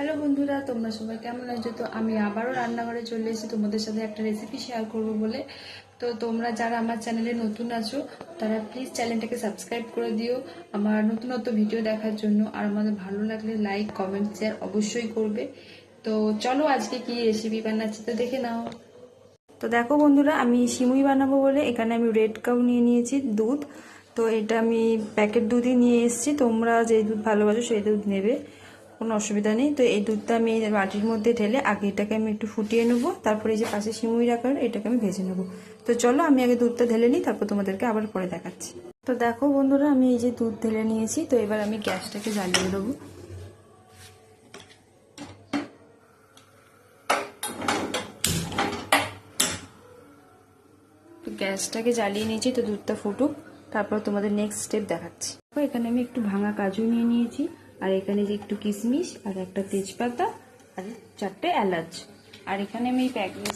Hello বন্ধুরা, তোমরা সবাই কেমন আছো? তো আমি আবারও রান্নাঘরে চলে এসেছি তোমাদের সাথে একটা রেসিপি শেয়ার করব বলে। তো তোমরা যারা আমার চ্যানেলে নতুন আছো তারা প্লিজ চ্যানেলটাকে সাবস্ক্রাইব করে দিও আমার নতুন নতুন ভিডিও দেখার জন্য। আর আমাদের ভালো লাগলে লাইক কমেন্ট শেয়ার অবশ্যই করবে। তো চলো আজকে কি রেসিপি বানাচ্ছি তো দেখে নাও। তো দেখো বন্ধুরা, আমি সিমুই বানাবো বলে এখানে আমি রেড কাউ নিয়ে নিয়েছি দুধ। তো এটা আমি প্যাকেট দুধই নিয়ে এসেছি, তোমরা যে দুধ ভালোবাসো সেই দুধ নেবে, কোনো অসুবিধা নেই। তো এই দুধটা আমি বাটির মধ্যে ঢেলে আগে এটাকে আমি একটু ফুটিয়ে নেবো, তারপরে এই যে পাশে সিমুই রাখার এটাকে আমি ভেজে নেবো। তো চলো আমি আগে দুধটা ঢেলে নিই, তারপর তোমাদেরকে আবার পরে দেখাচ্ছি। তো দেখো বন্ধুরা, আমি এই যে দুধ ঢেলে নিয়েছি, তো এবার আমি গ্যাসটাকে জ্বালিয়ে দেবো। গ্যাসটাকে জ্বালিয়ে নিয়েছি, তো দুধটা ফুটুক, তারপর তোমাদের নেক্সট স্টেপ দেখাচ্ছি। এখানে আমি একটু ভাঙা কাজু নিয়ে নিয়েছি, আর এখানে যে একটু কিশমিশ, আর একটা তেজপাতা, আর 4টে এলাচ, আর এখানে আমি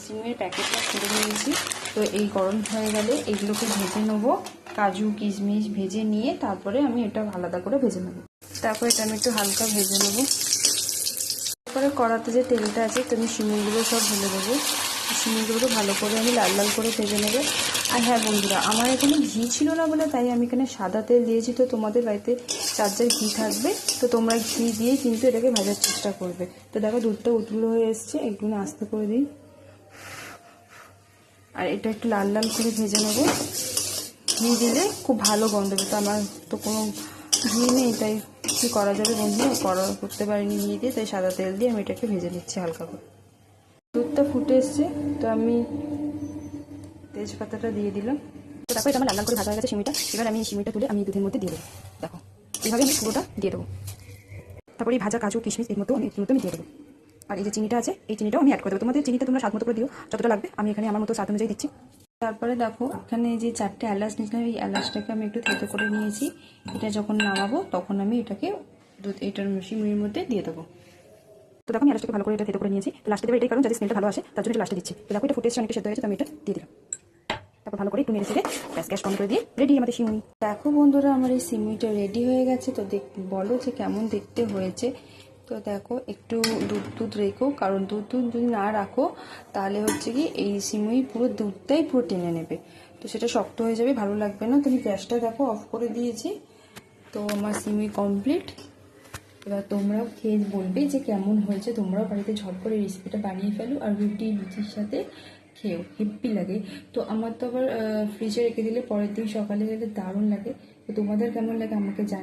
সিমের প্যাকেটটা খুলে নিয়েছি। তো এই গরম হয়ে গেলে এগুলোকে ভেজে নেবো, কাজু কিশমিশ ভেজে নিয়ে তারপরে আমি এটা আলাদা করে ভেজে নেবো। তারপরে এটা আমি একটু হালকা ভেজে নেবো। তারপরে কড়াতে যে তেলটা আছে তো আমি সিমুইগুলো সব ঢেলে দেবো। সিমুইগুলোকে ভালো করে আমি লাল লাল করে ভেজে নেবো। আর হ্যাঁ বন্ধুরা, আমার এখানে ঘি ছিল না বলে তাই আমি এখানে সাদা তেল দিয়েছি। তো তোমাদের বাড়িতে যার ঘি থাকবে তো তোমরা ঘি দিয়েই কিন্তু এটাকে ভাজার চেষ্টা করবে। তো দেখো দুধটা উতলো হয়ে এসছে, একটু আস্তে করে দিই, আর এটা একটু লাল লাল করে ভেজে নেবো। ঘি দিলে খুব ভালো গন্ধ হবে। তো আমার তো কোনো ঘি নেই, তাই কী করা যাবে বন্ধুরা, করতে পারিনি ঘি দিয়ে, তাই সাদা তেল দিয়ে আমি এটাকে ভেজে নিচ্ছি হালকা করে। দুধটা ফুটে এসছে, তো আমি তেজপাতাটা দিয়ে দিলাম। তো দেখো এটা আমার লাল লাল করে ভাজা হয়ে গেছে সিমিটা। এবার আমি এই সিমিটা তুলে আমি দুধের মধ্যে দিয়ে দেবো। দেখো এইভাবে আমি পুরোটা দিয়ে দেবো। তারপরে এই ভাজা কাজু কিশমিশ এর মতো আমি দিয়ে দেবো। আর এই যে চিনিটা আছে এই চিনিটাও আমি অ্যাড করে দেবো। তোমাদের চিনিটা তোমরা স্বাদ মতো করে দিও, যতটা লাগবে। আমি এখানে আমার মতো স্বাদ অনুযায়ী দিচ্ছি। তারপরে দেখো এখানে যে 4টে এলাচ নিয়েছিলাম, এই এলাচটাকে আমি একটু থেতো করে নিয়েছি। এটা যখন নামাবো তখন আমি এটাকে এটার সিমির মধ্যে দিয়ে দেবো। তো দেখো আমি এলাচটাকে ভালো করে এটা থেতো করে নিয়েছি। তো লাস্টে দেবো, এটাই কারণ যাতে স্মেলটা ভালো আসে, তার জন্য এটা লাস্টে দিচ্ছি। তো দেখো এটা ফুটে এসে অনেকটা সেদ্ধ হয়েছে, তো আমি এটা দিয়ে দিলাম। তারপর ভালো করে একটু নেড়ে চেড়ে গ্যাস কম করে দিয়ে রেডি আমাদের সিমুই। দেখো বন্ধুরা, আমার এই সিমুইটা রেডি হয়ে গেছে। তো বলো যে কেমন দেখতে হয়েছে। তো দেখো একটু দুধ রেখো, কারণ দুধ যদি না রাখো তাহলে হচ্ছে কি এই সিমুই পুরো দুধটাই পুরো টেনে নেবে, তো সেটা শক্ত হয়ে যাবে, ভালো লাগবে না। তো আমি গ্যাসটা দেখো অফ করে দিয়েছি। তো আমার সিমুই কমপ্লিট। এবার তোমরাও খেয়ে বলবে যে কেমন হয়েছে। তোমরাও বাড়িতে ঝট করে রেসিপিটা বানিয়ে ফেলো, আর লুচির সাথে খেয়েও হেব্বি লাগে। তো আমার তো আবার ফ্রিজে রেখে দিলে পরের দিন সকালে গেলে দারুণ লাগে। তো তোমাদের কেমন লাগে আমাকে জানাও।